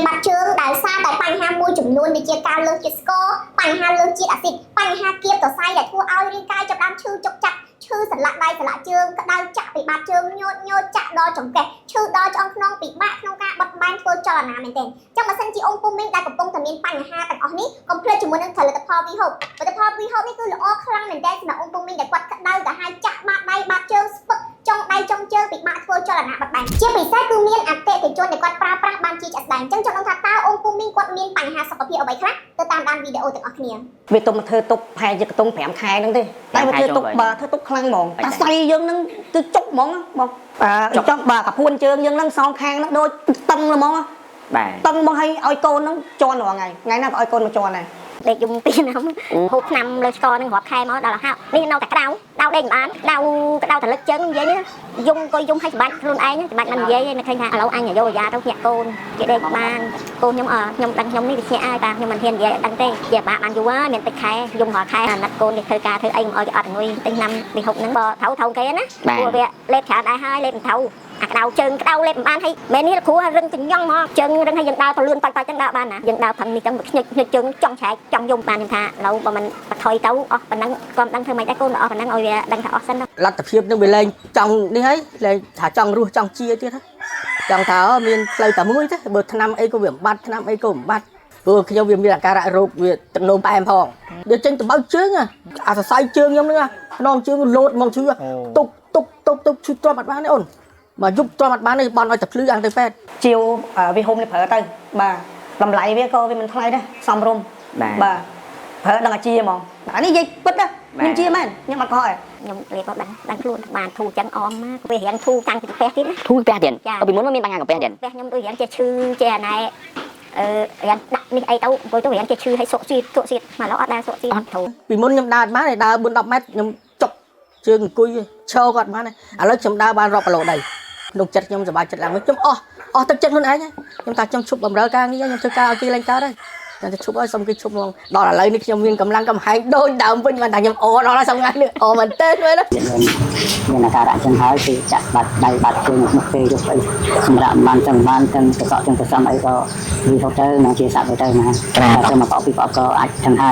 បាត់ជើងដែលសារតែបញ្ហាមួយចំនួនដូចជាការលើសជាតិស្ករបញ្ហាលើសជាតិអាស៊ីតបញ្ហាគៀបសរសៃដែលធ្វើឲ្យរាងកាយចាប់ផ្ដើមឈឺចុកចាក់ឈឺសន្លាក់ដៃសន្លាក់ជើងក្តៅចាក់ពីបាតជើងញោតចាក់ដល់ចង្កេះឈឺដល់ឆ្អឹងខ្នងពិបាកក្នុងការបត់បែនធ្វើចលនាមែនទែនចឹងបើសិនជាអង្គពុំមីងដែលកំពុងតែមានបញ្ហាទាំងអស់នេះកុំភ្លេចជាមួយនឹងផលិតផល VHOP ផលិតផល VHOP នេះគឺល្អខ្លាំងមែនទែនសម្រាប់អង្គពុំមីងដែលគាត់ក្តៅកាហាយចាក់បាតដៃបាតជើងស្ពឹកចុងដៃចុងជើងពិបាកធ្វើចលនាបត់បែនជាពិសេសគឺមានអតិថិជនដែលគាត់ប្រើប្រាស់បានជាជាក់ស្ដែងចឹងចង់ដឹងថាតើអង្គពុំមីងគាត់មានបញ្ហាសុខភាពអ្វីខ្លះទៅតាមដានវីដេអូទាំងអស់គ្នាវាទុំធ្វើទុកប្រហែលជាកតុង5ខែហ្នឹងទេតែវាធ្វើទុកបើធ្វើទុកខ្លាំងហ្មងតែស្អីយើងហ្នឹងគឺចុកហ្មងបងចង់បើកពួនជើងយើងហ្នឹងសងខាងហ្នឹងដូចតឹងហ្មងបាទតឹងមកឲ្យកូនហ្នឹងជន់រាល់ថ្ងៃណាក៏ឲ្យកូនមកជន់ដែរដេកយំទីណាហូបឆ្នាំលើស្គរនឹងរាប់ខែមកដល់ហៅនេះនៅតែក្តៅដេកមិនបានក្តៅទៅលឹកជើងនិយាយនេះយំក៏យំឲ្យច្បាច់ខ្លួនឯងច្បាច់មិននិយាយឯងមិនឃើញថាឥឡូវអញយកអាយ៉ាទៅញាក់កូនគេដេកបានកូនខ្ញុំដឹងខ្ញុំនេះវាញាក់ហើយតាខ្ញុំមិនហ៊ាននិយាយដឹងទេជាបាក់បានយូរហើយមានតិចខែយំរាល់ខែអាណិតកូននេះធ្វើការធ្វើអីមិនអោយគេអត់ងុយទិញឆ្នាំពីហុកហ្នឹងបើថៅគេណាព្រោះវាលេបច្រើនដែរហើយលេបមិនថៅអាក្តៅជើងក្តៅលេបមិនបានហើយមែននេះគ្រូរឹងចញ្ញង់មកជើងរឹងហើយយើងដើរទៅលឿនតចឹងដើរបានណាយើងដើរផឹងនេះចឹងខ្ញិចជើងចង់ឆែកចង់យំបានខ្ញុំថាឥឡូវបើមិនបថុយទៅអស់ប៉ុណ្ណឹងក៏មិនដឹងធ្វើម៉េចដែរកូនអស់ប៉ុណ្ណឹងឲ្យវាដឹងថាអស់សិនលទ្ធភាពនឹងវាលែងចង់នេះហើយលែងថាចង់រស់ចង់ជាទៀតហ៎ចង់ថាមានផ្លូវតែមួយទេបើឆ្នាំអីក៏វាបំបត្តិឆ្នាំអីក៏បំបត្តិព្រោះខ្ញុំវាមានអាការៈរោគវាទឹកនោមផ្អែមផងដូចចេញទៅបើជើងអាសរសៃជើងខ្ញុំហ្នឹងខ្នងជើងលោតមកឈឺទុបឈឺទ្រាំអត់បានទេអូនមកយប់ទ្រាំអត់បានទេបន់ឲ្យតែភ្លឺអាំងទៅពេទ្យជាវវាហុំនេះប្រើទៅបាទតម្លៃវាក៏វាមិនថ្លៃដែរសមរម្យបាទប្រើដល់អាជាហ្មងអានេះនិយាយពិតណាខ្ញុំជាមែនខ្ញុំអត់កុហកខ្ញុំរៀបដឹងខ្លួនបានធូរចឹងអមមកពេលរៀងធូរតាំងពីកាពះទៀតណាធូរកាពះទៀតពីមុនមានបញ្ហាកាពះទៀតកាពះខ្ញុំដូចរៀងជាឈឺជាណែរៀងដាក់នេះអីទៅអង្គុយទៅរៀងជាឈឺឲ្យសុកស៊ីមកឡូវអត់ដែរសុកស៊ីអត់ធូរពីមុនខ្ញុំដើរបានដើរ4 10ម៉ែត្រខ្ញុំចុកជើងអង្គុយឈរគាត់បានឥឡូវខ្ញុំដើរបានរាប់គីឡូដែរក្នុងចិត្តខ្ញុំសប្បាយចិត្តឡើងវិញខ្ញុំអស់ទឹកចិត្តខ្លួនឯងខ្ញុំថាខ្ញុំឈប់បំរើការងារខ្ញុំធ្វើការឲ្យគេឡើងកើតហើយតែឈប់ឲ្យសុំគេឈប់មកដល់ឥឡូវនេះខ្ញុំមានកម្លាំងកំហែងដូចដើមវិញបានថាខ្ញុំដល់ហើយសំងាត់នេះមែនទេមើលណាមានអាការៈចឹងហើយគឺចាក់បាត់ដៃបាត់ជើងមកពេលយកអីសម្រាប់បានទាំងទាំងកសក់ទាំងកសំអីក៏វាហូបទៅនឹងជាសាក់ទៅណាតែមកបោកពីបោកក៏អាចទាំងហើយ